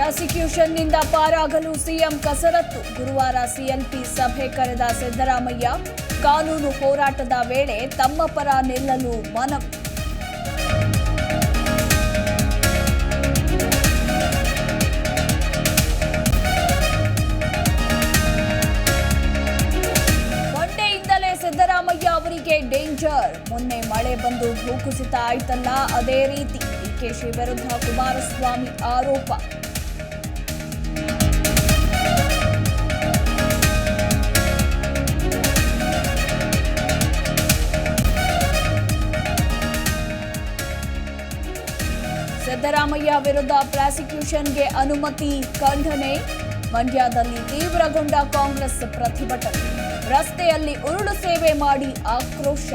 ಪ್ರಾಸಿಕ್ಯೂಷನ್ನಿಂದ ಪಾರಾಗಲು ಸಿಎಂ ಕಸರತ್ತು. ಗುರುವಾರ ಸಿಎಲ್ಪಿ ಸಭೆ ಕರೆದ ಸಿದ್ದರಾಮಯ್ಯ, ಕಾನೂನು ಹೋರಾಟದ ವೇಳೆ ತಮ್ಮ ಪರ ನಿಲ್ಲಲು ಮನವಿ. ಮೊನ್ನೆಯಿಂದಲೇ ಸಿದ್ದರಾಮಯ್ಯ ಅವರಿಗೆ ಡೇಂಜರ್. ಮೊನ್ನೆ ಮಳೆ ಬಂದು ಭೂಕುಸಿತ ಆಯ್ತಲ್ಲ, ಅದೇ ರೀತಿ ಡಿಕೆಶಿ ವಿರುದ್ಧ ಕುಮಾರಸ್ವಾಮಿ ಆರೋಪ. ಸಿದ್ದರಾಮಯ್ಯ ವಿರುದ್ಧ ಪ್ರಾಸಿಕ್ಯೂಷನ್ಗೆ ಅನುಮತಿ ಖಂಡನೆ. ಮಂಡ್ಯದಲ್ಲಿ ತೀವ್ರಗೊಂಡ ಕಾಂಗ್ರೆಸ್ ಪ್ರತಿಭಟನೆ. ರಸ್ತೆಯಲ್ಲಿ ಉರುಳು ಸೇವೆ ಮಾಡಿ ಆಕ್ರೋಶ.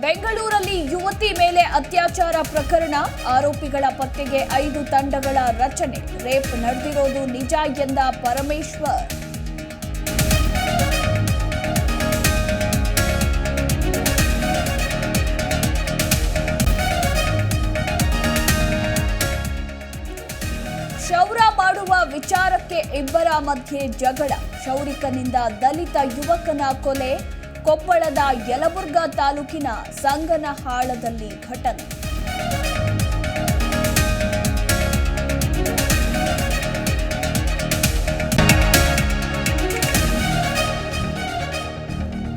ಬೆಂಗಳೂರಲ್ಲಿ ಯುವತಿ ಮೇಲೆ ಅತ್ಯಾಚಾರ ಪ್ರಕರಣ. ಆರೋಪಿಗಳ ಪತ್ತೆಗೆ 5 ತಂಡಗಳ ರಚನೆ. ರೇಪ್ ನಡೆದಿರೋದು ನಿಜ ಎಂದ ಪರಮೇಶ್ವರ್. ಕ್ಷೌರ ಮಾಡುವ ವಿಚಾರಕ್ಕೆ ಇಬ್ಬರ ಮಧ್ಯೆ ಜಗಳ. ಕ್ಷೌರಿಕನಿಂದ ದಲಿತ ಯುವಕನ ಕೊಲೆ. ಕೊಪ್ಪಳದ ಯಲಬುರ್ಗಾ ತಾಲೂಕಿನ ಸಂಗನಹಾಳದಲ್ಲಿ ಘಟನೆ.